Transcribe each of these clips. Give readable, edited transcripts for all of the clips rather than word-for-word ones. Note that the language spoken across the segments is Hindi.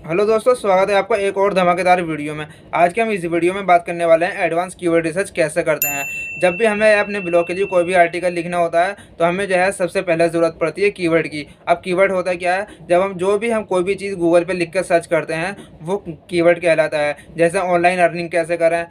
हेलो दोस्तों, स्वागत है आपका एक और धमाकेदार वीडियो में। आज के हम इस वीडियो में बात करने वाले हैं एडवांस कीवर्ड रिसर्च कैसे करते हैं। जब भी हमें अपने ब्लॉग के लिए कोई भी आर्टिकल लिखना होता है तो हमें जो है सबसे पहले ज़रूरत पड़ती है कीवर्ड की। अब कीवर्ड होता क्या है, जब हम कोई भी चीज़ गूगल पे लिख कर सर्च करते हैं वो कीवर्ड कहलाता है। जैसे ऑनलाइन अर्निंग कैसे करें,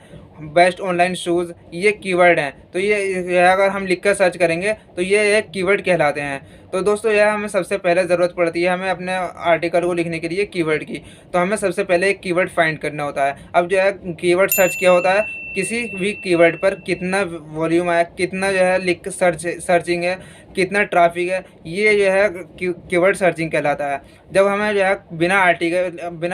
बेस्ट ऑनलाइन शूज़, ये कीवर्ड हैं। तो ये अगर हम लिख कर सर्च करेंगे तो ये एक कीवर्ड कहलाते हैं। तो दोस्तों यह हमें सबसे पहले ज़रूरत पड़ती है हमें अपने आर्टिकल को लिखने के लिए कीवर्ड की। तो हमें सबसे पहले एक कीवर्ड फाइंड करना होता है। अब जो है कीवर्ड सर्च किया होता है, किसी भी कीवर्ड पर कितना वॉल्यूम आया, कितना जो है लिख सर्चिंग है, कितना ट्रैफिक है, ये जो है कीवर्ड सर्चिंग कहलाता है। जब हमें जो है बिना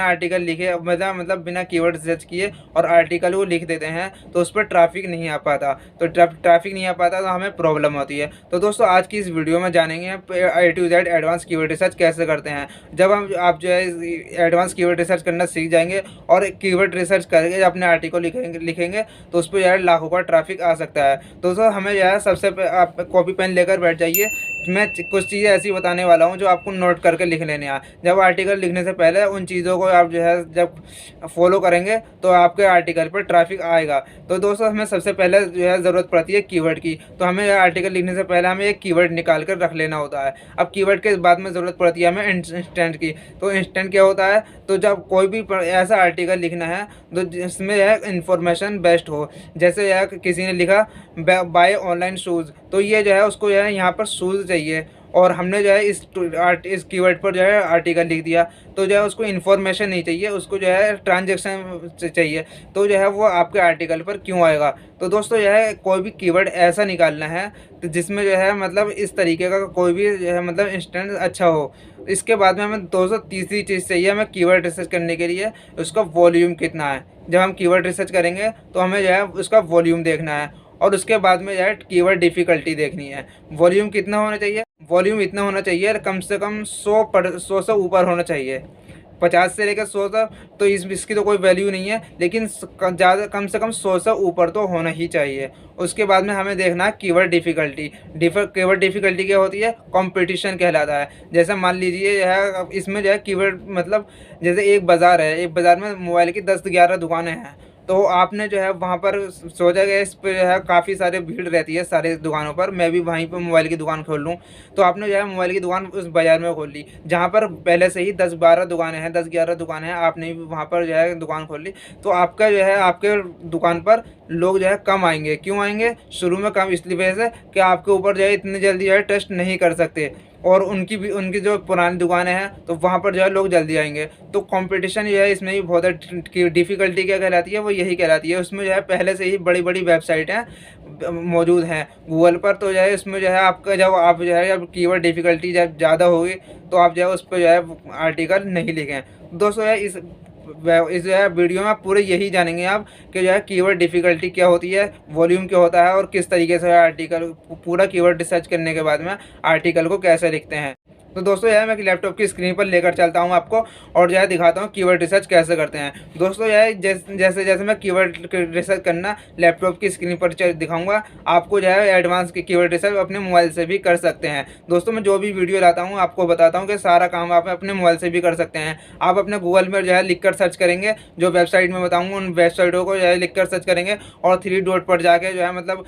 आर्टिकल लिखे मतलब बिना कीवर्ड सर्च किए और आर्टिकल को लिख देते हैं तो उस पर ट्रैफिक नहीं आ पाता। तो ट्रैफिक नहीं आ पाता तो हमें प्रॉब्लम होती है। तो दोस्तों आज की इस वीडियो में जानेंगे A to Z advance keyword research कैसे करते हैं। जब आप जो है एडवांस कीवर्ड रिसर्च करना सीख जाएंगे और कीवर्ड रिसर्च करके अपने आर्टिकल लिखेंगे तो उस पर जो है लाखों का ट्रैफिक आ सकता है। दोस्तों हमें जो है आप कॉपी पेन लेकर बैठ जाइए। मैं कुछ चीज़ें ऐसी बताने वाला हूँ जो आपको नोट करके लिख लेने हैं। जब आर्टिकल लिखने से पहले उन चीज़ों को आप जो है जब फॉलो करेंगे तो आपके आर्टिकल पर ट्रैफिक आएगा। तो दोस्तों हमें सबसे पहले जो है ज़रूरत पड़ती है कीवर्ड की। तो हमें आर्टिकल लिखने से पहले हमें एक कीवर्ड निकाल कर रख लेना होता है। अब कीवर्ड के बाद में ज़रूरत पड़ती है हमें इंस्टेंट की। तो इंस्टेंट क्या होता है, तो जब कोई भी ऐसा आर्टिकल लिखना है तो जिसमें यह इंफॉर्मेशन बेस्ट हो। जैसे यह किसी ने लिखा बाय ऑनलाइन शूज़, तो ये जो है उसको जो है यहाँ पर शूज़ चाहिए और हमने जो है इस कीवर्ड पर जो है आर्टिकल लिख दिया। तो जो है उसको इन्फॉर्मेशन नहीं चाहिए, उसको जो है ट्रांजैक्शन चाहिए। तो जो है वो आपके आर्टिकल पर क्यों आएगा। तो दोस्तों यह है कोई भी कीवर्ड ऐसा निकालना है तो जिसमें जो है मतलब इस तरीके का कोई भी जो है मतलब इंस्टेंस अच्छा हो। इसके बाद में हमें दोस्तों तीसरी चीज़ चाहिए हमें कीवर्ड रिसर्च करने के लिए, उसका वॉल्यूम कितना है। जब हम कीवर्ड रिसर्च करेंगे तो हमें जो है उसका वॉल्यूम देखना है और उसके बाद में जो है कीवर्ड डिफ़िकल्टी देखनी है। वॉल्यूम कितना होना चाहिए, वॉल्यूम इतना होना चाहिए कम से कम 100 से ऊपर होना चाहिए। 50 से लेकर 100 तक तो इसकी तो कोई वैल्यू नहीं है, लेकिन ज़्यादा कम से कम 100 से ऊपर तो होना ही चाहिए। उसके बाद में हमें देखना है कीवर्ड डिफ़िकल्टी। कीवर्ड डिफ़िकल्टी क्या होती है, कंपटीशन कहलाता है। जैसे मान लीजिए जो है इसमें जो है कीवर्ड मतलब जैसे एक बाज़ार है, एक बाज़ार में मोबाइल की 10-11 दुकानें हैं। तो आपने जो है वहाँ पर सोचा गया इस पे जो है काफ़ी सारे भीड़ रहती है सारी दुकानों पर, मैं भी वहीं पर मोबाइल की दुकान खोल लूँ। तो आपने जो है मोबाइल की दुकान उस बाज़ार में खोल ली जहाँ पर पहले से ही 10-12 दुकानें हैं, 10-11 दुकानें हैं, आपने भी वहाँ पर जो है दुकान खोल ली। तो आपका जो है आपके दुकान पर लोग जो है कम आएंगे। क्यों आएंगे, शुरू में कम इसलिए वजह से कि आपके ऊपर जो है इतनी जल्दी जो है ट्रस्ट नहीं कर सकते और उनकी जो पुरानी दुकानें हैं तो वहाँ पर जो है लोग जल्दी आएंगे। तो कंपटीशन जो है इसमें भी बहुत है। डिफ़िकल्टी क्या कहलाती है, वो यही कहलाती है। उसमें जो है पहले से ही बड़ी बड़ी वेबसाइट हैं मौजूद हैं गूगल पर। तो जो है इसमें जो है आपका जब आप जो है जब कीवर्ड डिफ़िकल्टी जब ज़्यादा होगी तो आप जो है उस पर जो है आर्टिकल नहीं लिखें। दोस्तों है इस जो है वीडियो में आप पूरे यही जानेंगे आप कि जो है कीवर्ड डिफ़िकल्टी क्या होती है, वॉल्यूम क्या होता है और किस तरीके से आर्टिकल पूरा कीवर्ड रिसर्च करने के बाद में आर्टिकल को कैसे लिखते हैं। तो दोस्तों यह मैं लैपटॉप की स्क्रीन पर लेकर चलता हूं आपको और जो है दिखाता हूं कीवर्ड रिसर्च कैसे करते हैं। दोस्तों यह जैसे जैसे मैं कीवर्ड रिसर्च करना लैपटॉप की स्क्रीन पर दिखाऊंगा, आपको जो है एडवांस की कीवर्ड रिसर्च अपने मोबाइल से भी कर सकते हैं। दोस्तों मैं जो भी वीडियो लाता हूँ आपको बताता हूँ कि सारा काम आप अपने मोबाइल से भी कर सकते हैं। आप अपने गूगल में जो है लिख कर सर्च करेंगे, जो वेबसाइट में बताऊँगा उन वेबसाइटों को जो है लिख कर सर्च करेंगे और 3 डॉट पर जाके जो है मतलब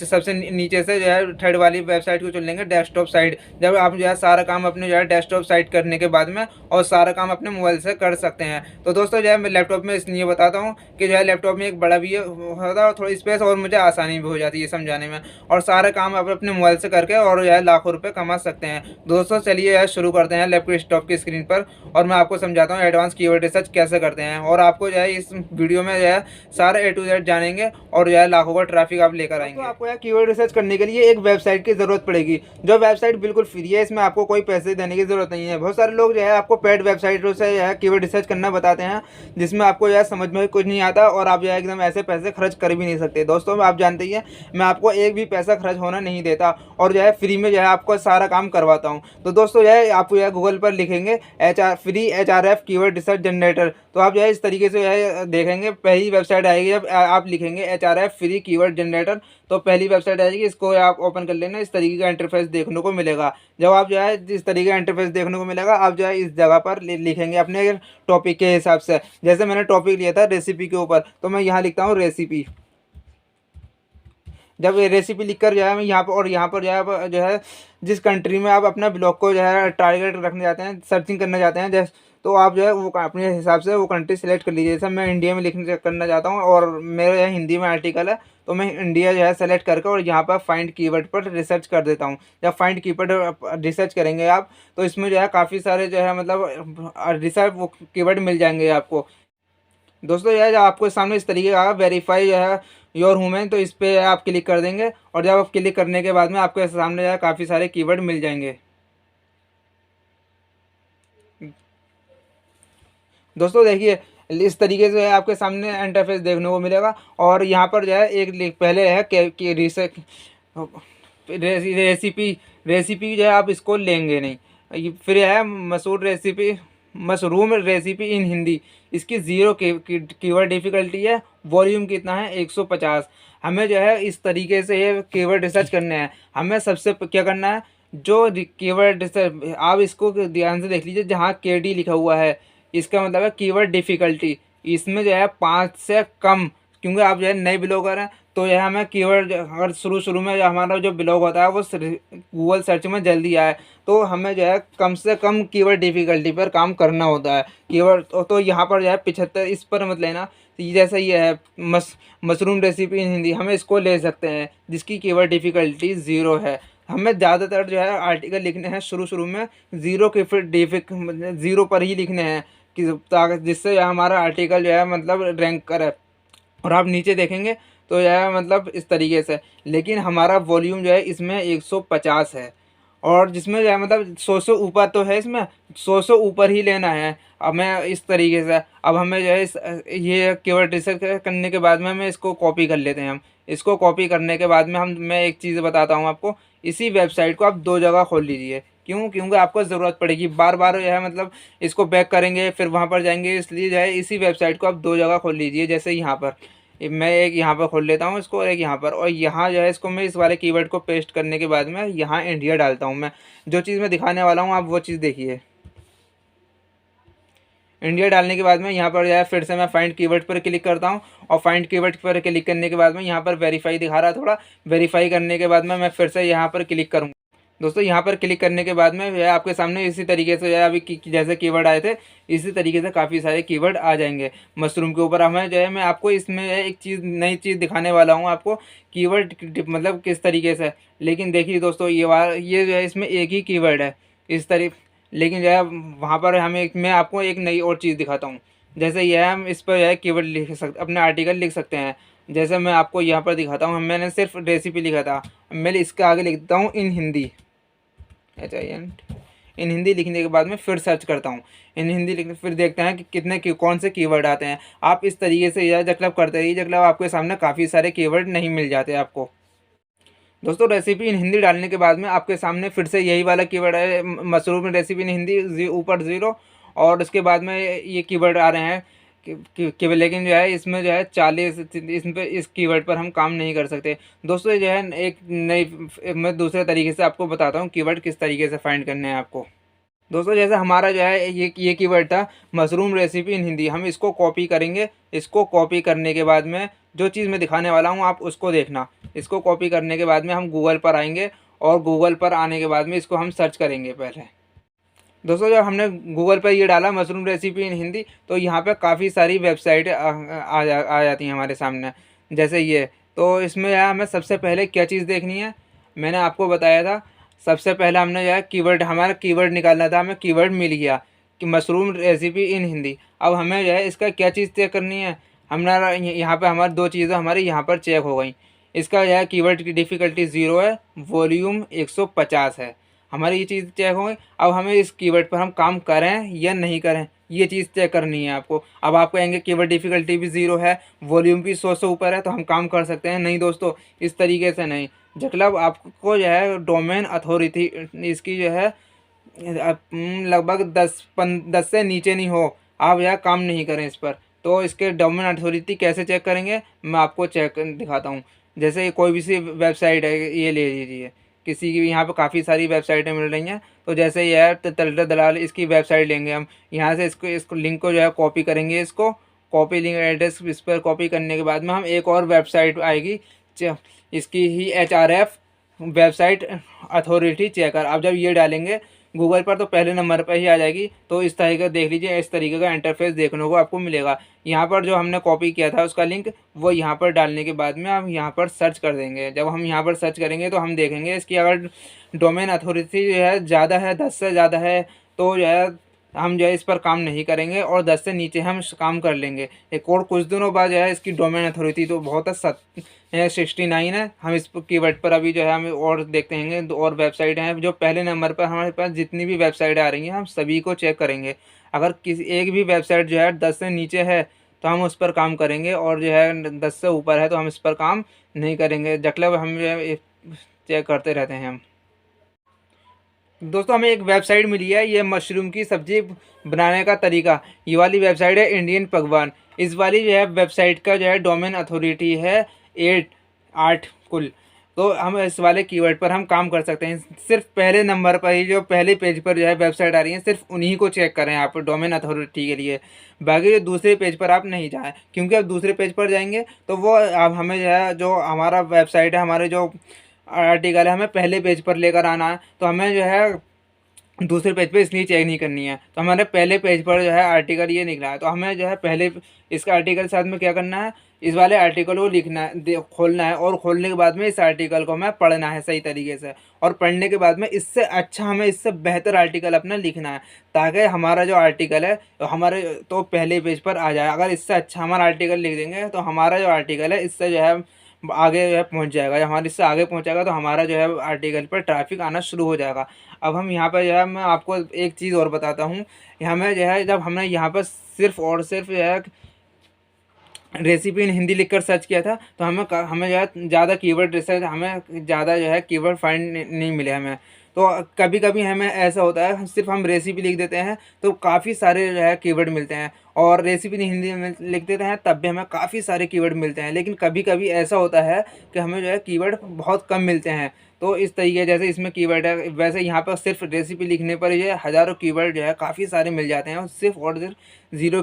सबसे नीचे से जो है थर्ड वाली वेबसाइट को चुन लेंगे, डेस्कटॉप साइट। जब आप जो है सारा काम अपने जो है डेस्कटॉप साइट करने के बाद में और सारा काम अपने मोबाइल से कर सकते हैं। तो दोस्तों जो है मैं लैपटॉप में इसलिए बताता हूँ कि जो है लैपटॉप में एक बड़ा भी होता है और थोड़ी स्पेस और मुझे आसानी भी हो जाती है समझाने में, और सारा काम आप अपने मोबाइल से करके और जो है लाखों रुपये कमा सकते हैं। दोस्तों चलिए यार शुरू करते हैं लैपटॉप की स्क्रीन पर और मैं आपको समझाता हूँ एडवांस कीवर्ड रिसर्च कैसे करते हैं। और आपको जो है इस वीडियो में जो है सारा A to Z जानेंगे और जो है लाखों का ट्रैफिक आप लेकर आएंगे। तो आपको यार कीवर्ड रिसर्च करने के लिए एक वेबसाइट की ज़रूरत पड़ेगी, जो वेबसाइट बिल्कुल फ्री है, इसमें आपको कोई पैसे देने की ज़रूरत नहीं है। बहुत सारे लोग जो है आपको पेड वेबसाइटों से जो है कीवर्ड रिसर्च करना बताते हैं जिसमें आपको जो है समझ में कुछ नहीं आता और आप जो है एकदम ऐसे पैसे खर्च कर भी नहीं सकते। दोस्तों आप जानते ही हैं मैं आपको एक भी पैसा खर्च होना नहीं देता और जो है फ्री में जो है आपको सारा काम करवाता हूँ। तो दोस्तों जो है आप जो है गूगल पर लिखेंगे free HRF keyword research generator, तो आप जो है इस तरीके से जो है देखेंगे पहली वेबसाइट आएगी। जब आप लिखेंगे HRF फ्री कीवर्ड जनरेटर तो पहली वेबसाइट आएगी, इसको आप ओपन कर लेना। इस तरीके का इंटरफेस देखने को मिलेगा। जब आप जो है इस तरीके का इंटरफेस देखने को मिलेगा। आप जो है इस जगह पर लिखेंगे अपने टॉपिक के हिसाब से। जैसे मैंने टॉपिक लिया था रेसिपी के ऊपर, तो मैं यहाँ लिखता हूँ रेसिपी। जब ये रेसिपी लिख कर जो है मैं यहाँ पर, और यहाँ पर जो है जिस कंट्री में आप अपना ब्लॉग को जो है टारगेट रखने जाते हैं, सर्चिंग करना चाहते हैं, जैसे तो आप जो है वो अपने हिसाब से वो कंट्री सेलेक्ट कर लीजिए। जैसे मैं इंडिया में लिखने करना चाहता हूँ और मेरा यहाँ हिंदी में आर्टिकल है, तो मैं इंडिया जो है सेलेक्ट करके और यहाँ पर फाइंड कीवर्ड पर रिसर्च कर देता हूँ। जब फाइंड कीवर्ड रिसर्च करेंगे आप, तो इसमें जो है काफ़ी सारे जो है मतलब रिसर्च वो कीवर्ड मिल जाएंगे आपको। दोस्तों यह जब आपको सामने इस तरीके का वेरीफाई जो है योर वुमेन, तो इस पे आप क्लिक कर देंगे और जब आप क्लिक करने के बाद में आपके सामने जो है काफ़ी सारे कीवर्ड मिल जाएंगे। दोस्तों देखिए इस तरीके से आपके सामने इंटरफेस देखने को मिलेगा। और यहाँ पर जो है एक पहले है कि रिसर्च रेसिपी, रेसिपी जो है आप इसको लेंगे नहीं। फिर है मशरूम रेसिपी इन हिंदी, इसकी ज़ीरो कीवर्ड डिफ़िकल्टी है, वॉल्यूम कितना है 150। हमें जो है इस तरीके से ये कीवर्ड रिसर्च करने हैं। हमें सबसे क्या करना है, जो कीवर्ड रिसर्च आप इसको ध्यान से देख लीजिए, जहाँ KD लिखा हुआ है इसका मतलब है कीवर्ड डिफ़िकल्टी। इसमें जो है 5 से कम, क्योंकि आप जो है नए ब्लॉगर हैं, तो यह हमें कीवर्ड अगर शुरू में जो हमारा जो ब्लॉग होता है वो गूगल सर्च में जल्दी आए, तो हमें जो है कम से कम कीवर्ड डिफ़िकल्टी पर काम करना होता है। कीवर्ड तो यहाँ पर जो है 75 इस पर मत लेना। जैसे ये है मशरूम रेसिपी इन हिंदी, हमें इसको ले सकते हैं जिसकी कीवर्ड डिफ़िकल्टी 0 है। हमें ज़्यादातर जो है आर्टिकल लिखने हैं शुरू में ज़ीरो पर ही लिखने हैं, कि ताकि जिससे हमारा आर्टिकल जो है मतलब रैंक करे। और आप नीचे देखेंगे तो यह मतलब इस तरीके से, लेकिन हमारा वॉल्यूम जो है इसमें 150 है, और जिसमें जो है मतलब 100 ऊपर तो है, इसमें 100 ऊपर ही लेना है हमें इस तरीके से। अब हमें जो है ये कीवर्ड रिसर्च करने के बाद में हमें इसको कॉपी कर लेते हैं। हम इसको कॉपी करने के बाद में मैं एक चीज़ बताता हूँ आपको, इसी वेबसाइट को आप 2 जगह खोल लीजिए। क्यों? क्योंकि आपको ज़रूरत पड़ेगी, बार बार जो है मतलब इसको बैक करेंगे फिर वहाँ पर जाएंगे, इसलिए जो है इसी वेबसाइट को आप 2 जगह खोल लीजिए। जैसे यहाँ पर मैं एक यहाँ पर खोल लेता हूँ इसको, और एक यहाँ पर, और यहाँ जो है इसको मैं इस वाले कीवर्ड को पेस्ट करने के बाद में यहाँ इंडिया डालता हूँ। मैं जो चीज़ मैं दिखाने वाला हूँ आप वो चीज़ देखिए। इंडिया डालने के बाद में यहाँ पर जो है फिर से मैं फाइंड कीवर्ड पर क्लिक करता हूँ, और फाइंड कीवर्ड पर क्लिक करने के बाद में यहाँ पर वेरीफाई दिखा रहा है थोड़ा, वेरीफाई करने के बाद में मैं फिर से यहाँ पर क्लिक करूँगा। दोस्तों यहाँ पर क्लिक करने के बाद में जो है आपके सामने इसी तरीके से जो है अभी जैसे कीवर्ड आए थे, इसी तरीके से काफ़ी सारे कीवर्ड आ जाएंगे मशरूम के ऊपर। हमें जो है मैं आपको इसमें एक चीज़ नई चीज़ दिखाने वाला हूँ आपको, कीवर्ड मतलब किस तरीके से। लेकिन देखिए दोस्तों ये जो है इसमें एक ही कीवर्ड है इस तरीके, लेकिन जो है वहाँ पर मैं आपको एक नई और चीज़ दिखाता हूँ। जैसे यह हम इस पर जो है कीवर्ड लिख सकते, अपने आर्टिकल लिख सकते हैं। जैसे मैं आपको यहाँ पर दिखाता हूँ, मैंने सिर्फ रेसिपी लिखा था, मैं इसके आगे लिखता हूँ इन हिंदी, इन हिंदी लिखने के बाद में फिर सर्च करता हूँ इन हिंदी लिखने, फिर देखते हैं कि कौन से कीवर्ड आते हैं। आप इस तरीके से यह जब करते रहिए, जब आपके सामने काफ़ी सारे कीवर्ड नहीं मिल जाते आपको। दोस्तों रेसिपी इन हिंदी डालने के बाद में आपके सामने फिर से यही वाला कीवर्ड है, मशरूम रेसिपी इन हिंदी ऊपर 0, और उसके बाद में ये कीवर्ड आ रहे हैं लेकिन जो है इसमें जो है 40, इस कीवर्ड पर हम काम नहीं कर सकते। दोस्तों जो है एक नई मैं दूसरे तरीके से आपको बताता हूँ कीवर्ड किस तरीके से फाइंड करने हैं आपको। दोस्तों जैसे हमारा जो है ये कीवर्ड था मशरूम रेसिपी इन हिंदी, हम इसको कॉपी करेंगे। इसको कॉपी करने के बाद में जो चीज़ मैं दिखाने वाला हूँ आप उसको देखना। इसको कॉपी करने के बाद में हम गूगल पर आएंगे, और गूगल पर आने के बाद में इसको हम सर्च करेंगे पहले। दोस्तों जब हमने गूगल पर ये डाला मशरूम रेसिपी इन हिंदी, तो यहाँ पे काफ़ी सारी वेबसाइट आ जाती हैं हमारे सामने, जैसे ये। तो इसमें यार हमें सबसे पहले क्या चीज़ देखनी है, मैंने आपको बताया था सबसे पहले हमने जो है कीवर्ड, हमारा कीवर्ड निकालना था। हमें कीवर्ड मिल गया कि मशरूम रेसिपी इन हिंदी। अब हमें जो है इसका क्या चीज़ चेक करनी है, हमारा यहाँ पे हमारी 2 चीज़ें हमारी यहाँ पर चेक हो गई। इसका जो है कीवर्ड की डिफ़िकल्टी 0 है, वॉल्यूम 150 है, हमारी ये चीज़ चेक हो गई। अब हमें इस कीवर्ड पर हम काम करें या नहीं करें, ये चीज़ चेक करनी है आपको। अब आप कहेंगे कीवर्ड डिफ़िकल्टी भी 0 है, वॉल्यूम भी 100 से ऊपर है, तो हम काम कर सकते हैं। नहीं दोस्तों, इस तरीके से नहीं। मतलब आपको जो है डोमेन अथॉरिटी इसकी जो है लगभग 10 से नीचे नहीं हो, आप यह काम नहीं करें इस पर। तो इसके डोमेन अथॉरिटी कैसे चेक करेंगे, मैं आपको चेक दिखाता हूँ। जैसे कोई भी सी वेबसाइट है, ये ले लीजिए, किसी की भी यहाँ पर काफ़ी सारी वेबसाइटें मिल रही हैं, तो जैसे ये है तलत दलाल, इसकी वेबसाइट लेंगे हम। यहाँ से इसको लिंक को जो है कॉपी करेंगे, इसको कॉपी लिंक एड्रेस इस पर कॉपी करने के बाद में हम एक और वेबसाइट आएगी इसकी ही HRF वेबसाइट अथॉरिटी चेकर। अब जब ये डालेंगे गूगल पर तो पहले नंबर पर ही आ जाएगी। तो इस तरीके का देख लीजिए, इस तरीके का इंटरफेस देखने को आपको मिलेगा। यहाँ पर जो हमने कॉपी किया था उसका लिंक, वो यहाँ पर डालने के बाद में हम यहाँ पर सर्च कर देंगे। जब हम यहाँ पर सर्च करेंगे तो हम देखेंगे इसकी अगर डोमेन अथॉरिटी जो है ज़्यादा है, 10 से ज़्यादा है, तो जो है हम जो है इस पर काम नहीं करेंगे, और 10 से नीचे हम काम कर लेंगे। एक और कुछ दिनों बाद जो है इसकी डोमेन अथॉरिटी तो बहुत है 69 है। हम इस कीवर्ड पर अभी जो है हम और देखते हैं, और वेबसाइट हैं जो पहले नंबर पर हमारे पास जितनी भी वेबसाइट आ रही हैं हम सभी को चेक करेंगे। अगर किसी एक भी वेबसाइट जो है 10 से नीचे है तो हम उस पर काम करेंगे, और जो है 10 से ऊपर है तो हम इस पर काम नहीं करेंगे। मतलब हम जो है चेक करते रहते हैं हम। दोस्तों हमें एक वेबसाइट मिली है, ये मशरूम की सब्जी बनाने का तरीका। ये वाली वेबसाइट है इंडियन पकवान। इस वाली जो है वेबसाइट का जो है डोमेन अथॉरिटी है 8 कुल। तो हम इस वाले कीवर्ड पर हम काम कर सकते हैं। सिर्फ पहले नंबर पर ही जो पहले पेज पर जो है वेबसाइट आ रही है, सिर्फ उन्हीं को चेक करें आप डोमेन अथॉरिटी के लिए। बाकी जो दूसरे पेज पर आप नहीं जाएं, क्योंकि आप दूसरे पेज पर जाएंगे तो वो अब हमें जो है जो हमारा वेबसाइट है, हमारे जो आर्टिकल है, हमें पहले पेज पर लेकर आना है। तो हमें जो है दूसरे पेज पे इसलिए चेक नहीं करनी है। तो हमारे पहले पेज पर जो है आर्टिकल ये निकला है, तो हमें जो है पहले इसका आर्टिकल साथ में क्या करना है, इस वाले आर्टिकल को लिखना है, खोलना है, और खोलने के बाद में इस आर्टिकल को हमें पढ़ना है सही तरीके से। और पढ़ने के बाद में इससे अच्छा हमें इससे बेहतर आर्टिकल अपना लिखना है, ताकि हमारा जो आर्टिकल है हमारे तो पहले पेज पर आ जाए। अगर इससे अच्छा हमारा आर्टिकल लिख देंगे तो हमारा जो आर्टिकल है इससे जो है आगे जो है पहुंच जाएगा। जब हमारे इससे आगे पहुंचेगा तो हमारा जो है आर्टिकल पर ट्रैफिक आना शुरू हो जाएगा। अब हम यहाँ पर जो है मैं आपको एक चीज़ और बताता हूँ। यहाँ में जो है जब हमने यहाँ पर सिर्फ और सिर्फ जो है रेसिपी इन हिंदी लिखकर सर्च किया था, तो हमें जो है ज़्यादा कीवर्ड रिसर्च, हमें ज़्यादा जो है कीवर्ड फाइंड नहीं मिले हमें। तो कभी कभी हमें ऐसा होता है सिर्फ हम रेसिपी लिख देते हैं तो काफ़ी सारे जो है कीवर्ड मिलते हैं, और रेसिपी हिंदी में लिख देते हैं तब भी हमें काफ़ी सारे कीवर्ड मिलते हैं। लेकिन कभी कभी ऐसा होता है कि हमें जो है कीवर्ड बहुत कम मिलते हैं। तो इस तरीके जैसे इसमें कीवर्ड है, वैसे यहाँ पर सिर्फ रेसिपी लिखने पर जो है हज़ारों कीवर्ड जो है काफ़ी सारे मिल जाते हैं, और सिर्फ ज़ीरो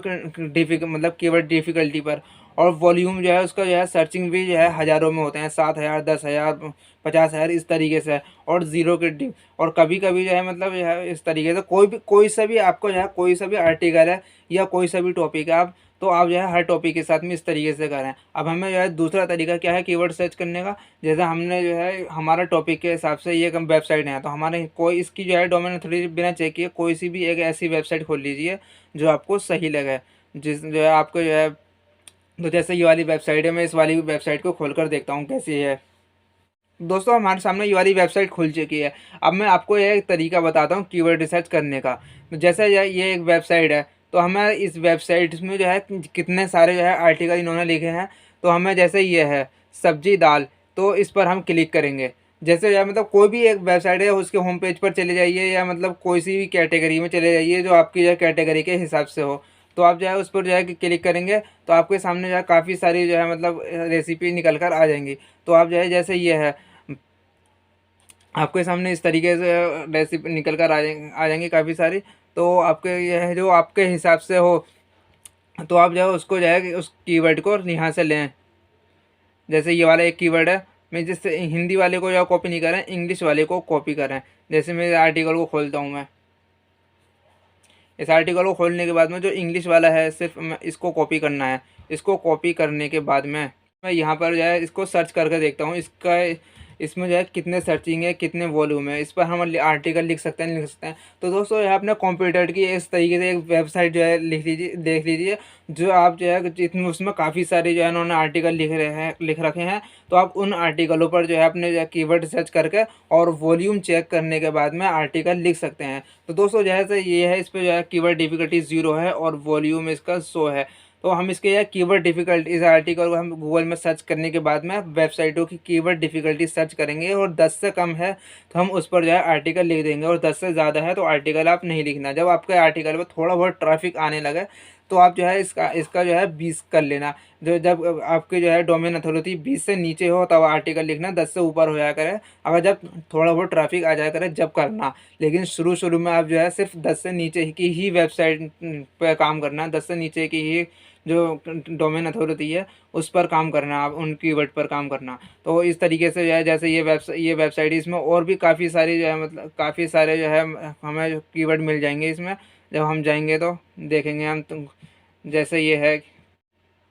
मतलब कीवर्ड डिफ़िकल्टी पर। और वॉल्यूम जो है उसका जो है सर्चिंग भी जो है हज़ारों में होते हैं, 7,000, 10,000, 50,000 इस तरीके से। और ज़ीरो के और कभी कभी जो है मतलब जो है इस तरीके से कोई सा भी आपको जो है कोई सा भी आर्टिकल है या कोई सा भी टॉपिक है, आप तो आप जो है हर टॉपिक के साथ में इस तरीके से करें। अब हमें जो है दूसरा तरीका क्या है कीवर्ड सर्च करने का, जैसे हमने जो है हमारा टॉपिक के हिसाब से ये कम वेबसाइट है, तो हमारे कोई इसकी जो है डोमेन अथॉरिटी बिना चेक किए कोई सी भी एक ऐसी वेबसाइट खोल लीजिए जो आपको सही लगे, जिस जो है आपको जो है। तो जैसे ये वाली वेबसाइट है, मैं इस वाली वेबसाइट को खोल कर देखता हूँ कैसी है। दोस्तों हमारे सामने ये वाली वेबसाइट खुल चुकी है। अब मैं आपको ये एक तरीका बताता हूँ कीवर्ड रिसर्च करने का। तो जैसे ये एक वेबसाइट है, तो हमें इस वेबसाइट में जो है कितने सारे जो है आर्टिकल इन्होंने लिखे हैं। तो हमें जैसे ये है सब्जी दाल, तो इस पर हम क्लिक करेंगे। जैसे या मतलब कोई भी एक वेबसाइट है उसके होम पेज पर चले जाइए, या मतलब कोई सी भी कैटेगरी में चले जाइए जो आपकी जो है कैटेगरी के हिसाब से हो। तो आप जो है उस पर जो है क्लिक करेंगे तो आपके सामने जो है काफ़ी सारी जो है मतलब रेसिपी निकल कर आ जाएंगी। तो आप जो है जैसे ये है आपके सामने इस तरीके से रेसिपी निकल कर आ जाएंगी काफ़ी सारी। तो आपके यह जो आपके हिसाब से हो, तो आप जो है उसको जो है उस कीवर्ड को यहाँ से लें। जैसे ये वाला एक कीवर्ड है, मैं जिससे हिंदी वाले को जो कॉपी नहीं करें, इंग्लिश वाले को कॉपी करें। जैसे मैं आर्टिकल को खोलता हूँ, मैं इस आर्टिकल को खोलने के बाद में जो इंग्लिश वाला है सिर्फ मैं इसको कॉपी करना है। इसको कॉपी करने के बाद में मैं यहाँ पर जो है इसको सर्च करके देखता हूँ इसका इसमें जो है कितने सर्चिंग है, कितने वॉल्यूम है, इस पर हम आर्टिकल लिख सकते हैं। तो दोस्तों यहाँ अपने कंप्यूटर की इस तरीके से एक वेबसाइट जो है देख लीजिए, जो आप जो है जितने उसमें काफ़ी सारे जो है उन्होंने आर्टिकल लिख रखे हैं। तो आप उन आर्टिकलों पर जो है अपने जो है कीवर्ड सर्च करके और वॉल्यूम चेक करने के बाद में आर्टिकल लिख सकते हैं। तो दोस्तों जैसे ये है, इस पर जो है कीवर्ड डिफ़िकल्टी 0 है और वॉल्यूम इसका 100 है। तो हम इसके यह कीवर्ड डिफ़िकल्टी इस आर्टिकल को हम गूगल में सर्च करने के बाद में वेबसाइटों की कीवर्ड डिफ़िकल्टी सर्च करेंगे, और 10 से कम है तो हम उस पर जो है आर्टिकल लिख देंगे, और 10 से ज़्यादा है तो आर्टिकल आप नहीं लिखना। जब आपके आर्टिकल पर थोड़ा बहुत ट्रैफिक आने लगे तो आप जो है इसका इसका जो है 20 कर लेना। जो जब आपके जो है डोमेन अथॉरिटी 20 से नीचे हो तब आर्टिकल लिखना, 10 से ऊपर हो जाया करे अगर जब थोड़ा बहुत ट्रैफिक आ जाया करे जब करना। लेकिन शुरू शुरू में आप जो है सिर्फ 10 से नीचे की ही वेबसाइट पे काम करना, 10 से नीचे की ही जो डोमेन अथॉरिटी है उस पर काम करना, आप उन कीवर्ड पर काम करना। तो इस तरीके से जो है जैसे ये वेबसाइट इसमें और भी काफ़ी सारी जो है मतलब काफ़ी सारे जो है हमें जो कीवर्ड मिल जाएंगे इसमें। जब हम जाएंगे तो देखेंगे हम तो जैसे ये है,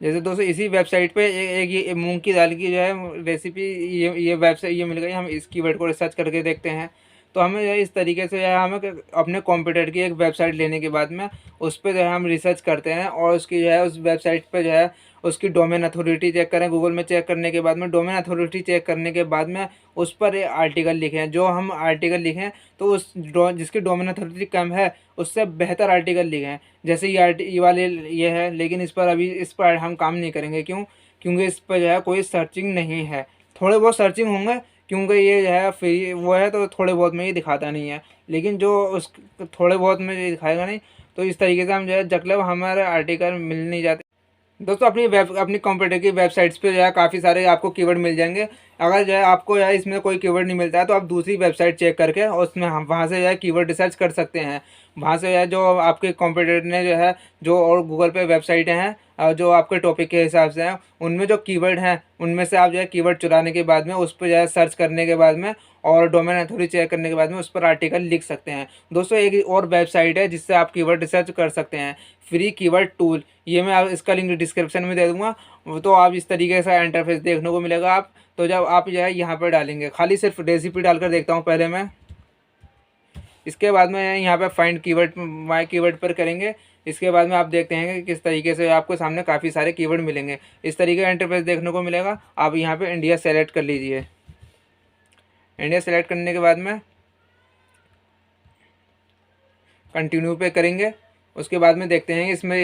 जैसे दोस्तों इसी वेबसाइट पे एक ये मूंग की दाल की जो है रेसिपी, ये वेबसाइट ये मिल गई। हम इस कीवर्ड को रिसर्च करके देखते हैं तो हमें जो है इस तरीके से जो है हमें अपने कॉम्पिटिटर की एक वेबसाइट लेने के बाद में उस पर जो है हम रिसर्च करते हैं और उसकी जो है उस वेबसाइट पे जो है उसकी डोमेन अथॉरिटी चेक करें। गूगल में चेक करने के बाद में डोमेन अथॉरिटी चेक करने के बाद में उस पर ये आर्टिकल लिखें। जो हम आर्टिकल लिखें तो जिसकी डोमेन अथॉरिटी कम है उससे बेहतर आर्टिकल लिखें। जैसे ये वाले ये है, लेकिन इस पर अभी इस पर हम काम नहीं करेंगे। क्यों? क्योंकि इस पर जो है कोई सर्चिंग नहीं है। थोड़े बहुत सर्चिंग होंगे क्योंकि ये जो है फ्री वो है तो थोड़े बहुत में ये दिखाता नहीं है, लेकिन जो उस थोड़े बहुत में ये दिखाएगा नहीं। तो इस तरीके से हम जो है जब हमारे आर्टिकल मिल नहीं जाते दोस्तों अपनी कंप्यूटर की वेबसाइट्स पे जो है काफ़ी सारे आपको कीवर्ड मिल जाएंगे। अगर जो है आपको जो है इसमें कोई कीवर्ड नहीं मिलता है तो आप दूसरी वेबसाइट चेक करके और उसमें हम वहाँ से जो है कीवर्ड रिसर्च कर सकते हैं। वहाँ से जो है जो आपके कंप्यूटर ने जो है जो और गूगल पे वेबसाइटें हैं जो आपके टॉपिक के हिसाब से हैं उनमें जो कीवर्ड हैं उनमें से आप जो है कीवर्ड चुराने के बाद में उस पर जो है सर्च करने के बाद में और डोमेन अथॉरिटी चेक करने के बाद में उस पर आर्टिकल लिख सकते हैं। दोस्तों एक और वेबसाइट है जिससे आप कीवर्ड रिसर्च कर सकते हैं, फ्री कीवर्ड टूल। ये मैं इसका लिंक डिस्क्रिप्शन में दे दूंगा। तो आप इस तरीके से इंटरफेस देखने को मिलेगा। आप तो जब आप जो है यहाँ पर डालेंगे, खाली सिर्फ रेसिपी डालकर देखता हूँ पहले मैं, इसके बाद में यहाँ पे फाइंड कीवर्ड माय कीवर्ड पर करेंगे। इसके बाद में आप देखते हैं कि किस तरीके से आपको सामने काफ़ी सारे कीवर्ड मिलेंगे। इस तरीके का इंटरफेस देखने को मिलेगा। आप यहाँ पे इंडिया सेलेक्ट कर लीजिए। इंडिया सेलेक्ट करने के बाद में कंटिन्यू पे करेंगे। उसके बाद में देखते हैं इसमें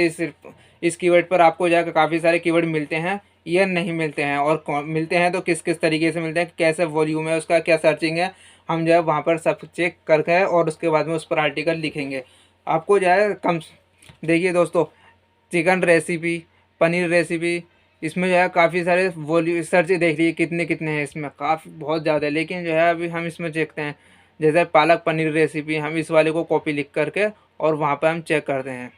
इस कीवर्ड पर आपको जाकर काफ़ी सारे कीवर्ड मिलते हैं या नहीं मिलते हैं, और मिलते हैं तो किस किस तरीके से मिलते हैं, कैसे वॉल्यूम है उसका, क्या सर्चिंग है। हम जो है वहाँ पर सब चेक करके और उसके बाद में उस पर आर्टिकल लिखेंगे। आपको जो है कम देखिए दोस्तों, चिकन रेसिपी, पनीर रेसिपी, इसमें जो है काफ़ी सारे वॉल्यूम सर्च देख लीजिए कितने कितने हैं इसमें, काफ़ी बहुत ज़्यादा है। लेकिन जो है अभी हम इसमें देखते हैं जैसे पालक पनीर रेसिपी, हम इस वाले को कॉपी लिख करके और वहाँ पर हम चेक करते हैं।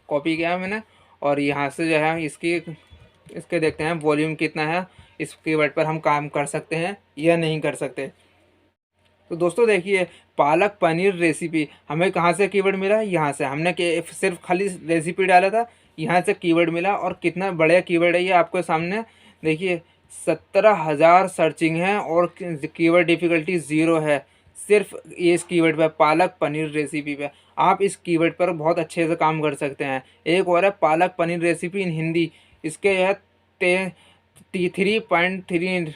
कॉपी किया मैंने और यहाँ से जो है इसके देखते हैं वॉल्यूम कितना है। इस कीवर्ड पर हम काम कर सकते हैं या नहीं कर सकते। तो दोस्तों देखिए, पालक पनीर रेसिपी हमें कहाँ से कीवर्ड मिला? यहाँ से। हमने सिर्फ खाली रेसिपी डाला था, यहाँ से कीवर्ड मिला। और कितना बढ़िया कीवर्ड है ये आपके सामने देखिए, 17,000 सर्चिंग है और कीवर्ड डिफ़िकल्टी 0 है। सिर्फ ये इस कीवर्ड पे, पालक पनीर रेसिपी पे आप इस कीवर्ड पर बहुत अच्छे से काम कर सकते हैं। एक और है पालक पनीर रेसिपी इन हिंदी, इसके यह 3.3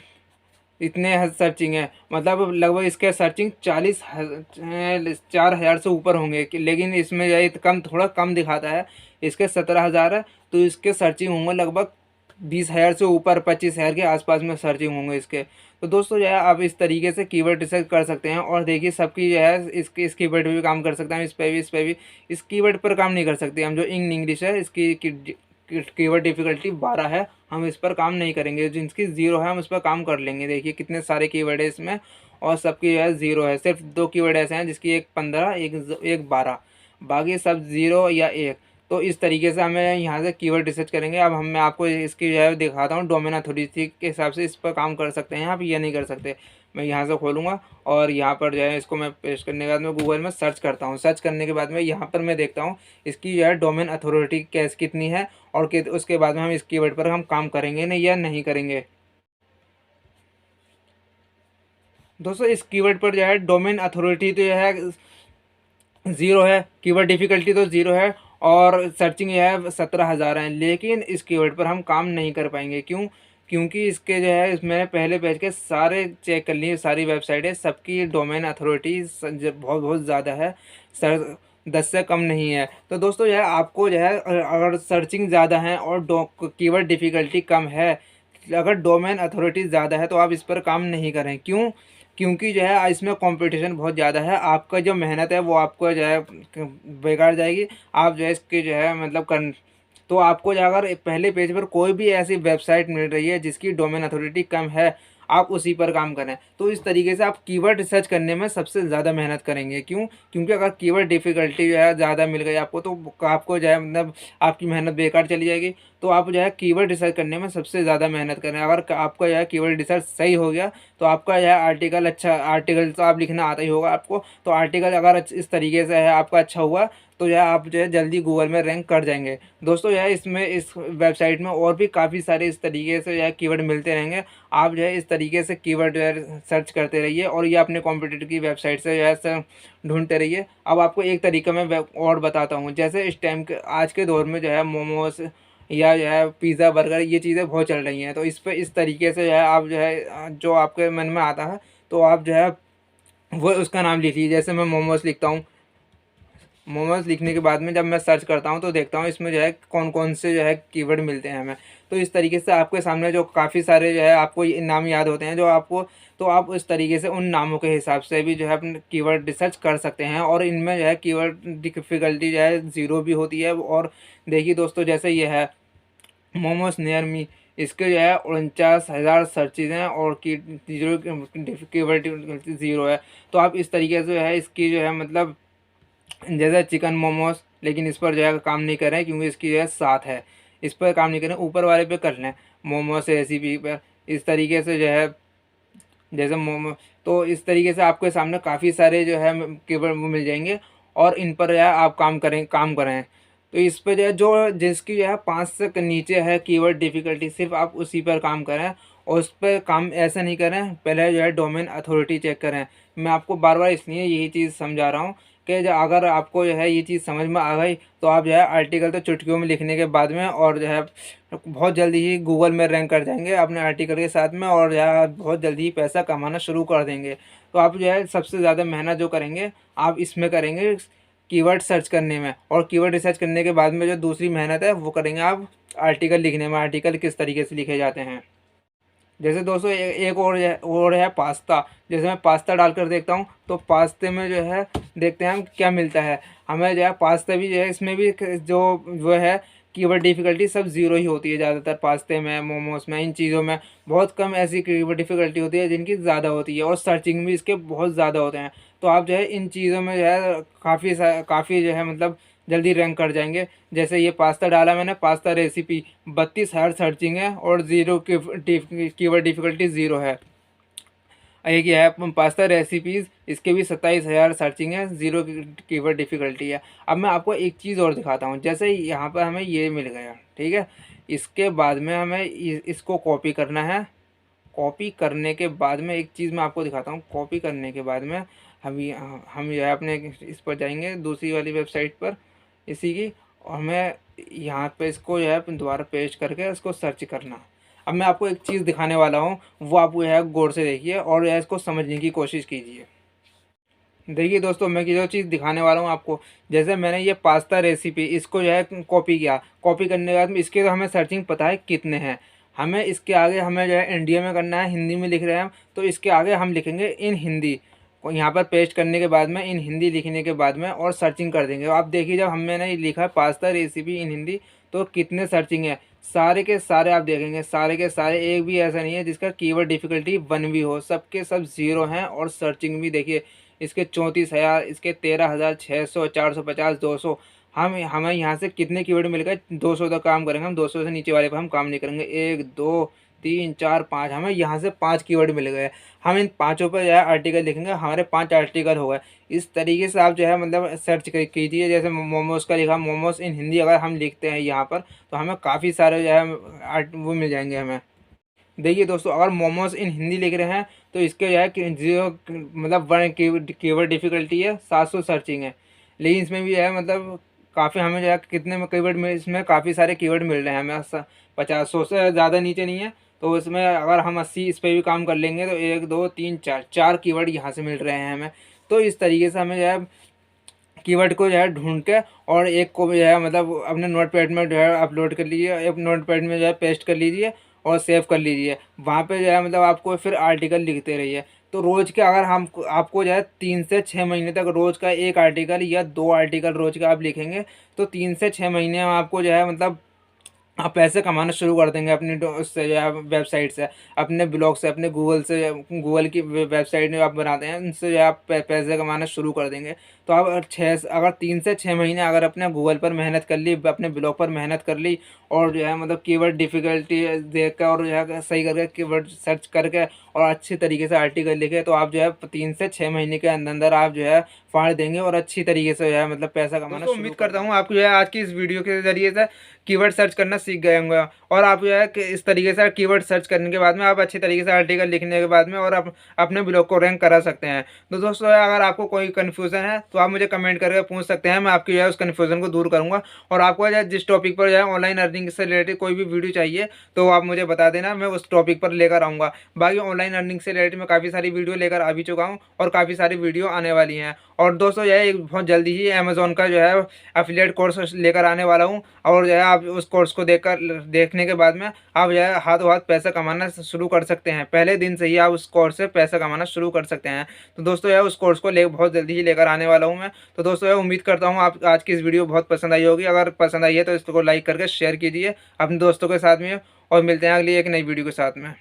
इतने सर्चिंग है, मतलब लगभग इसके सर्चिंग 4,000 से ऊपर होंगे। लेकिन इसमें यही कम, थोड़ा कम दिखाता है। इसके 17,000 है तो इसके सर्चिंग होंगे लगभग 20,000 से ऊपर, 25,000 के आसपास में सर्चिंग होंगे इसके। तो दोस्तों जो है आप इस तरीके से कीवर्ड रिसर्च कर सकते हैं। और देखिए सबकी जो है इस कीवर्ड पर भी काम कर सकते हैं, इस पर भी। इस कीवर्ड पर काम नहीं कर सकते हम, जो इंग्लिश है इसकी कीवर्ड डिफ़िकल्टी 12 है, हम इस पर काम नहीं करेंगे। जिनकी 0 है हम इस पर काम कर लेंगे। देखिए कितने सारे कीवर्ड है इसमें और सबकी जो है 0 है। सिर्फ 2 कीवर्ड ऐसे हैं जिसकी एक 15 एक 12, बाकी सब 0 या 1। तो इस तरीके से हमें यहाँ से कीवर्ड रिसर्च करेंगे। अब मैं आपको इसकी जो है दिखाता हूँ, डोमेन अथॉरिटी के हिसाब से इस पर काम कर सकते हैं आप या नहीं कर सकते। मैं यहाँ से खोलूँगा और यहाँ पर जो है इसको मैं पेस्ट करने के बाद मैं गूगल में सर्च करता हूँ। सर्च करने के बाद में यहाँ पर मैं देखता हूँ इसकी जो है डोमेन अथॉरिटी कैसे कितनी है, और उसके बाद में हम इस कीवर्ड पर हम काम करेंगे नहीं या नहीं करेंगे। दोस्तों इस कीवर्ड पर जो है डोमेन अथॉरिटी तो जो है 0 है, कीवर्ड डिफ़िकल्टी तो 0 है और सर्चिंग जो है 17,000 है। लेकिन इस कीवर्ड पर हम काम नहीं कर पाएंगे। क्यों? क्योंकि इसके जो है मैंने पहले पेज के सारे चेक कर लिए, सारी वेबसाइटें, सबकी डोमेन अथॉरिटी बहुत बहुत ज़्यादा है सर, 10 से कम नहीं है। तो दोस्तों जो है आपको जो है अगर सर्चिंग ज़्यादा है और कीवर्ड डिफ़िकल्टी कम है, अगर डोमेन अथॉरिटी ज़्यादा है तो आप इस पर काम नहीं करें। क्यों? क्योंकि जो है इसमें कंपटीशन बहुत ज़्यादा है। आपका जो मेहनत है वो आपको जो है बेकार जाएगी। आप जो है इसकी जो है मतलब कर तो आपको जो अगर पहले पेज पर कोई भी ऐसी वेबसाइट मिल रही है जिसकी डोमेन अथॉरिटी कम है, आप उसी पर काम करें। तो इस तरीके से आप कीवर्ड रिसर्च करने में सबसे ज़्यादा मेहनत करेंगे। क्यों? क्योंकि अगर कीवर्ड डिफ़िकल्टी जो है ज़्यादा मिल गई आपको, तो आपको जो है मतलब आपकी मेहनत बेकार चली जाएगी। तो आप जो है कीवर्ड रिसर्च करने में सबसे ज़्यादा मेहनत करें। अगर आपका जो है कीवर्ड रिसर्च सही हो गया, तो आपका जो है आर्टिकल तो आप लिखना आता ही होगा आपको। तो आर्टिकल अगर इस तरीके से है आपका अच्छा हुआ, तो यह आप जो है जल्दी गूगल में रैंक कर जाएंगे। दोस्तों यह इसमें इस वेबसाइट में और भी काफ़ी सारे इस तरीके से यह कीवर्ड मिलते रहेंगे। आप जो है इस तरीके से कीवर्ड जो है सर्च करते रहिए और ये अपने कॉम्पिटिटर की वेबसाइट से जो है ढूंढते रहिए। अब आपको एक तरीका मैं और बताता हूँ। जैसे इस टाइम के आज के दौर में जो है मोमोज या जो है पिज़्ज़ा बर्गर ये चीज़ें बहुत चल रही हैं। तो इस पर इस तरीके से जो है आप जो है जो आपके मन में आता है, तो आप जो है वो उसका नाम लिख लीजिए। जैसे मैं मोमोज लिखता हूँ, मोमोज लिखने के बाद में जब मैं सर्च करता हूँ तो देखता हूँ इसमें जो है कौन कौन से जो है कीवर्ड मिलते हैं हमें। तो इस तरीके से आपके सामने जो काफ़ी सारे जो है आपको ये नाम याद होते हैं जो आपको, तो आप इस तरीके से उन नामों के हिसाब से भी जो है अपने कीवर्ड रिसर्च कर सकते हैं। और इनमें जो है कीवर्ड डिफ़िकल्टी जो है ज़ीरो भी होती है। और देखिए दोस्तों, जैसे ये है मोमोज नियर मी, इसके जो है 49,000 सर्चेज हैं और की जीरो कीवर्ड डिफ़िकल्टी ज़ीरो है। तो आप इस तरीके से जो है इसकी जो है मतलब जैसे चिकन मोमोज, लेकिन इस पर जो है काम नहीं कर रहे हैं क्योंकि इसकी जो है 7 है, इस पर काम नहीं करें, ऊपर वाले पे कर लें मोमोज रेसिपी पर। इस तरीके से जो है जैसे मोमो, तो इस तरीके से आपके सामने काफ़ी सारे जो है कीवर्ड मिल जाएंगे और इन पर जो है आप काम करें। तो इस पर जो है जो जिसकी जो है 5 से नीचे है कीवर्ड डिफ़िकल्टी, सिर्फ आप उसी पर काम करें। और उस पर काम ऐसे नहीं करें, पहले जो है डोमेन अथॉरिटी चेक करें। मैं आपको बार बार इसलिए यही चीज़ समझा रहा हूँ कि अगर आपको जो है ये चीज़ समझ में आ गई, तो आप जो है आर्टिकल तो चुटकियों में लिखने के बाद में और जो है बहुत जल्दी ही गूगल में रैंक कर जाएंगे अपने आर्टिकल के साथ में, और जो है बहुत जल्दी ही पैसा कमाना शुरू कर देंगे। तो आप जो है सबसे ज़्यादा मेहनत जो करेंगे आप इसमें करेंगे कीवर्ड सर्च करने में, और कीवर्ड रिसर्च करने के बाद में जो दूसरी मेहनत है वो करेंगे आप आर्टिकल लिखने में। आर्टिकल किस तरीके से लिखे जाते हैं। जैसे दोस्तों एक और है पास्ता। जैसे मैं पास्ता डालकर देखता हूँ तो पास्ते में जो है देखते हैं हम क्या मिलता है। हमें जो है पास्ता भी जो है इसमें भी जो वो है कीवर्ड डिफ़िकल्टी सब ज़ीरो ही होती है ज़्यादातर। पास्ते में, मोमोज में, इन चीज़ों में बहुत कम ऐसी कीवर्ड डिफ़िकल्टी होती है जिनकी ज़्यादा होती है, और सर्चिंग भी इसके बहुत ज़्यादा होते हैं। तो आप जो है इन चीज़ों में जो है काफ़ी जो है मतलब जल्दी रैंक कर जाएंगे। जैसे ये पास्ता डाला मैंने, पास्ता रेसिपी 32,000 सर्चिंग है और ज़ीरो कीवर्ड डिफ़िकल्टी ज़ीरो है। एक ये है पास्ता रेसिपीज़, इसके भी 27,000 सर्चिंग है, ज़ीरो कीवर्ड डिफ़िकल्टी है। अब मैं आपको एक चीज़ और दिखाता हूँ। जैसे यहाँ पर हमें ये मिल गया, ठीक है। इसके बाद में हमें इसको कॉपी करना है। कॉपी करने के बाद में एक चीज़ मैं आपको दिखाता हूँ। कॉपी करने के बाद में हम जो है अपने इस पर जाएंगे दूसरी वाली वेबसाइट पर इसी की, और हमें यहाँ पे इसको जो है दोबारा पेस्ट करके इसको सर्च करना। अब मैं आपको एक चीज़ दिखाने वाला हूँ, वो आप जो है गौर से देखिए और जो है इसको समझने की कोशिश कीजिए। देखिए दोस्तों, मैं जो चीज़ दिखाने वाला हूँ आपको, जैसे मैंने ये पास्ता रेसिपी इसको जो है कॉपी किया। कॉपी करने के बाद में इसके तो हमें सर्चिंग पता है कितने हैं। हमें इसके आगे हमें जो है इंडिया में करना है, हिंदी में लिख रहे हैं हम, तो इसके आगे हम लिखेंगे इन हिंदी। और यहाँ पर पेस्ट करने के बाद में इन हिंदी लिखने के बाद में और सर्चिंग कर देंगे। आप देखिए जब मैंने लिखा है पास्ता रेसिपी इन हिंदी, तो कितने सर्चिंग है। सारे के सारे आप देखेंगे, सारे के सारे एक भी ऐसा नहीं है जिसका कीवर्ड डिफ़िकल्टी 1 भी हो। सबके सब ज़ीरो हैं। और सर्चिंग भी देखिए, इसके 34,000, इसके 13,600, 450, 200। हमें यहाँ से कितने कीवर्ड मिल गए, 200 तक काम करेंगे हम। 200 से नीचे वाले पर हम काम नहीं करेंगे। 1 2 3 4 5, हमें यहाँ से 5 कीवर्ड मिल गए। हम इन पाँचों पर जो है आर्टिकल लिखेंगे, हमारे 5 आर्टिकल हो गए। इस तरीके से आप जो है मतलब सर्च कीजिए। जैसे मोमोज़ का लिखा, मोमोज़ इन हिंदी अगर हम लिखते हैं यहाँ पर, तो हमें काफ़ी सारे जो है वो मिल जाएंगे हमें। देखिए दोस्तों, अगर मोमोज इन हिंदी लिख रहे हैं तो इसके जो है जीरो मतलब 1 कीवर्ड डिफ़िकल्टी है, 700 सर्चिंग है। लेकिन इसमें भी जो है मतलब काफ़ी हमें जो है कितने में कीवर्ड में इसमें काफ़ी सारे कीवर्ड मिल रहे हैं हमें। 50 100 से ज़्यादा नीचे नहीं है। तो इसमें अगर हम 80 इस पर भी काम कर लेंगे तो 1 2 3 4 4 कीवर्ड यहाँ से मिल रहे हैं हमें। तो इस तरीके से हमें जो है कीवर्ड को जो है ढूंढ के, और एक को भी जो है मतलब अपने नोटपैड में जो है अपलोड कर लीजिए, एक नोटपैड में जो है पेस्ट कर लीजिए और सेव कर लीजिए। वहाँ पे जो है मतलब आपको फिर आर्टिकल लिखते रहिए। तो रोज़ के अगर हम आपको जो है 3 से 6 महीने तक रोज़ का 1 आर्टिकल या 2 आर्टिकल रोज़ का आप लिखेंगे, तो 3 से 6 महीने में आपको जो है मतलब आप पैसे कमाना शुरू कर देंगे अपनी उससे जो है वेबसाइट से, अपने ब्लॉग से, अपने गूगल से। गूगल की वेबसाइट में आप बनाते हैं, उनसे जो है आप पैसे कमाना शुरू कर देंगे। तो आप अगर 3 से 6 महीने अगर अपने गूगल पर मेहनत कर ली, अपने ब्लॉग पर मेहनत कर ली, और जो है मतलब कीवर्ड डिफ़िकल्टी देख कर और जो है सही करके कीवर्ड सर्च करके और अच्छी तरीके से आर्टिकल लिखे, तो आप जो है 3 से 6 महीने के अंदर अंदर आप जो है फाड़ देंगे और अच्छी तरीके से जो है मतलब पैसा कमाना शुरू। उम्मीद करता हूँ आपको जो है आज की इस वीडियो के ज़रिए से कीवर्ड सर्च करना सीख गए होंगे, और आप जो है कि इस तरीके से कीवर्ड सर्च करने के बाद में आप अच्छी तरीके से आर्टिकल लिखने के बाद में और आप अपने ब्लॉग को रैंक करा सकते हैं। तो दोस्तों अगर आपको कोई कन्फ्यूज़न है तो आप मुझे कमेंट करके पूछ सकते हैं, मैं आपकी जो है उस कन्फ्यूज़न को दूर करूँगा। और आपको जो है जिस टॉपिक पर जो है ऑनलाइन अर्निंग से रिलेटेड कोई भी वीडियो चाहिए तो आप मुझे बता देना, मैं उस टॉपिक पर लेकर आऊँगा। बाकी ऑनलाइन अर्निंग से रिलेटेड मैं काफ़ी सारी वीडियो लेकर आ भी चुका हूँ और काफ़ी सारी वीडियो आने वाली हैं। और दोस्तों जो है बहुत जल्दी ही अमेज़न का जो है एफिलिएट कोर्स लेकर आने वाला हूँ, और जो है आप उस कोर्स को देखने के बाद में आप जो है हाथों हाथ पैसा कमाना शुरू कर सकते हैं। पहले दिन से ही आप उस कोर्स से पैसा कमाना शुरू कर सकते हैं। तो दोस्तों यार उस कोर्स को बहुत जल्दी ही लेकर आने वाला हूँ मैं। तो दोस्तों यार उम्मीद करता हूँ आप आज की इस वीडियो बहुत पसंद आई होगी। अगर पसंद आई है तो इसको लाइक करके शेयर कीजिए अपने दोस्तों के साथ में, और मिलते हैं अगली एक नई वीडियो के साथ में।